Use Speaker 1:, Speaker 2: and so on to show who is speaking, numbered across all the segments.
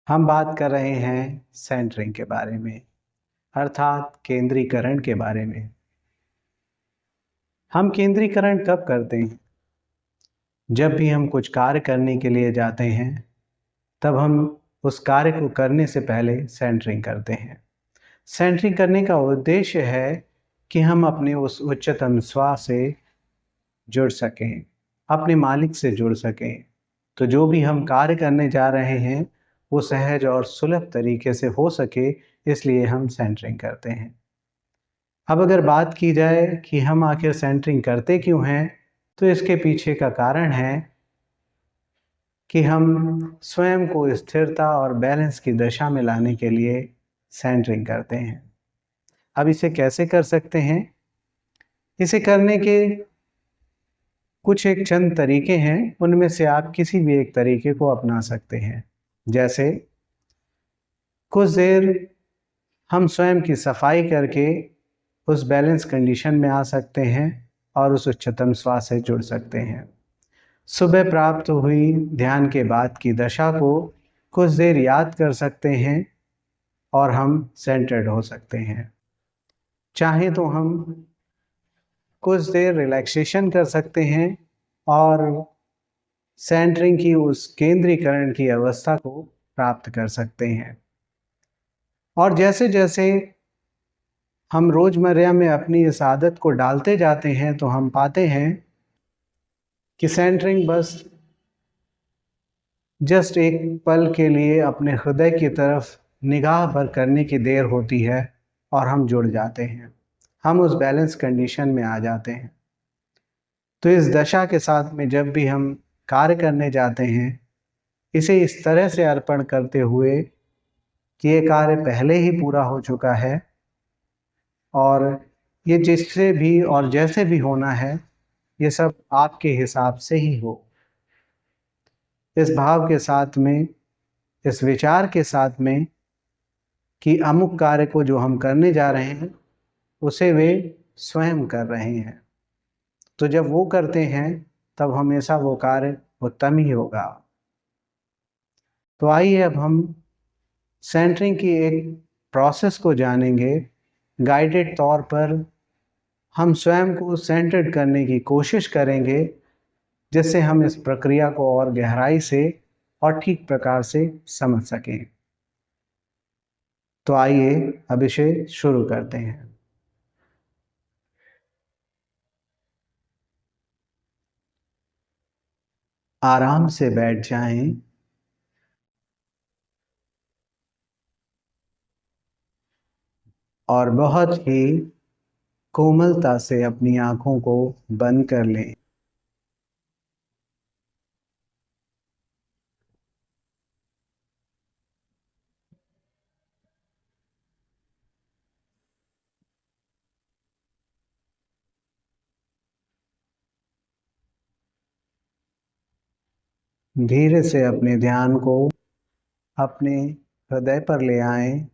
Speaker 1: हम बात कर रहे हैं सेंटरिंग के बारे में, अर्थात केंद्रीकरण के बारे में। हम केंद्रीकरण कब करते हैं? जब भी हम कुछ कार्य करने के लिए जाते हैं, तब हम उस कार्य को करने से पहले सेंटरिंग करते हैं। सेंटरिंग करने का उद्देश्य है कि हम अपने उस उच्चतम स्व से जुड़ सकें, अपने मालिक से जुड़ सकें। तो जो भी हम कार्य करने जा रहे हैं, वो सहज और सुलभ तरीके से हो सके, इसलिए हम सेंटरिंग करते हैं। अब अगर बात की जाए कि हम आखिर सेंटरिंग करते क्यों हैं, तो इसके पीछे का कारण है कि हम स्वयं को स्थिरता और बैलेंस की दशा में लाने के लिए सेंटरिंग करते हैं। अब इसे कैसे कर सकते हैं? इसे करने के कुछ एक चंद तरीके हैं, उनमें से आप किसी भी एक तरीके को अपना सकते हैं। जैसे कुछ देर हम स्वयं की सफाई करके उस बैलेंस कंडीशन में आ सकते हैं और उस उच्चतम स्व से जुड़ सकते हैं। सुबह प्राप्त हुई ध्यान के बाद की दशा को कुछ देर याद कर सकते हैं और हम सेंटर्ड हो सकते हैं। चाहे तो हम कुछ देर रिलैक्सेशन कर सकते हैं और सेंटरिंग की उस केंद्रीकरण की अवस्था को प्राप्त कर सकते हैं। और जैसे जैसे हम रोजमर्रा में अपनी इस आदत को डालते जाते हैं, तो हम पाते हैं कि सेंटरिंग बस जस्ट एक पल के लिए अपने हृदय की तरफ निगाह भर करने की देर होती है और हम जुड़ जाते हैं, हम उस बैलेंस कंडीशन में आ जाते हैं। तो इस दशा के साथ में जब भी हम कार्य करने जाते हैं, इसे इस तरह से अर्पण करते हुए कि ये कार्य पहले ही पूरा हो चुका है और ये जिससे भी और जैसे भी होना है, ये सब आपके हिसाब से ही हो। इस भाव के साथ में, इस विचार के साथ में कि अमुक कार्य को जो हम करने जा रहे हैं, उसे वे स्वयं कर रहे हैं। तो जब वो करते हैं, तब हमेशा वो कार्य उत्तम ही होगा। तो आइए अब हम सेंटरिंग की एक प्रोसेस को जानेंगे। गाइडेड तौर पर हम स्वयं को सेंटर्ड करने की कोशिश करेंगे, जिससे हम इस प्रक्रिया को और गहराई से और ठीक प्रकार से समझ सकें। तो आइए अब इसे शुरू करते हैं। आराम से बैठ जाएं और बहुत ही कोमलता से अपनी आंखों को बंद कर लें। धीरे से अपने ध्यान को अपने हृदय पर ले आएं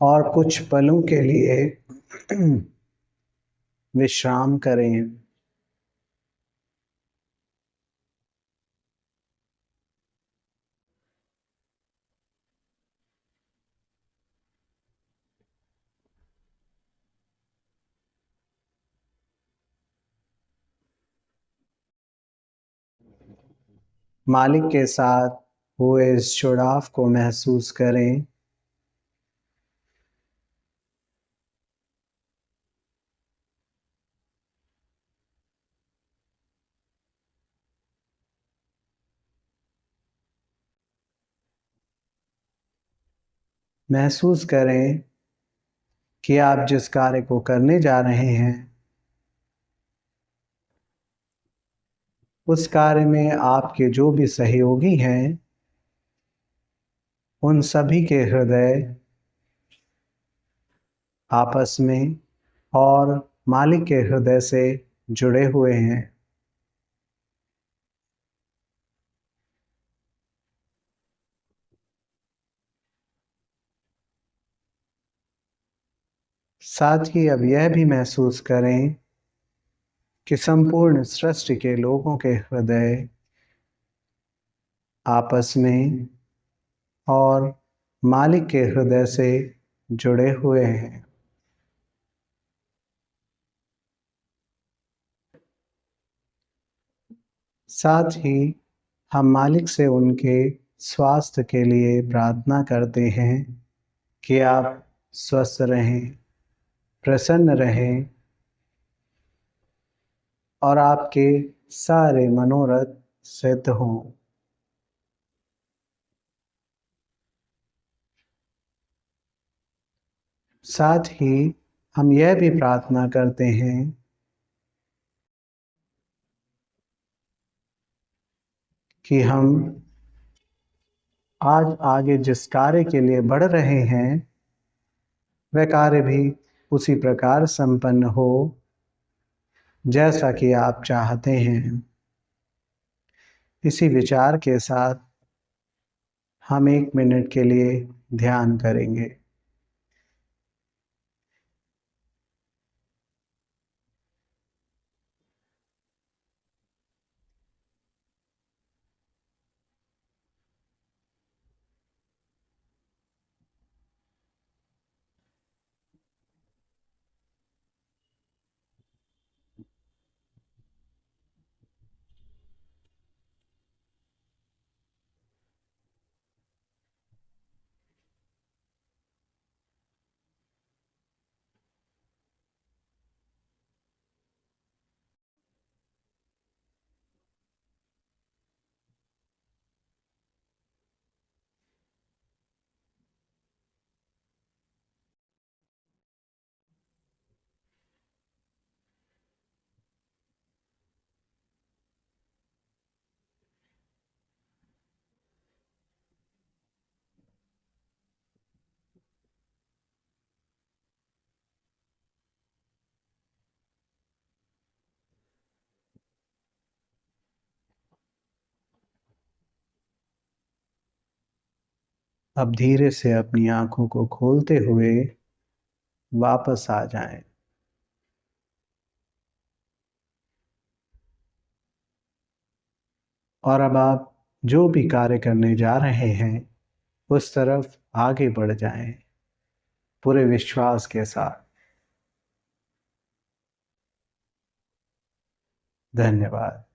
Speaker 1: और कुछ पलों के लिए विश्राम करें। मालिक के साथ हुए इस जुड़ाव को महसूस करें। महसूस करें कि आप जिस कार्य को करने जा रहे हैं, उस कार्य में आपके जो भी सहयोगी हैं, उन सभी के हृदय आपस में और मालिक के हृदय से जुड़े हुए हैं। साथ ही अब यह भी महसूस करें कि संपूर्ण सृष्टि के लोगों के हृदय आपस में और मालिक के हृदय से जुड़े हुए हैं। साथ ही हम मालिक से उनके स्वास्थ्य के लिए प्रार्थना करते हैं कि आप स्वस्थ रहें, प्रसन्न रहें और आपके सारे मनोरथ सिद्ध हों। साथ ही हम यह भी प्रार्थना करते हैं कि हम आज आगे जिस कार्य के लिए बढ़ रहे हैं वह कार्य भी उसी प्रकार संपन्न हो जैसा कि आप चाहते हैं। इसी विचार के साथ हम 1 मिनट के लिए ध्यान करेंगे। अब धीरे से अपनी आंखों को खोलते हुए वापस आ जाएं। और अब आप जो भी कार्य करने जा रहे हैं उस तरफ आगे बढ़ जाएं, पूरे विश्वास के साथ। धन्यवाद।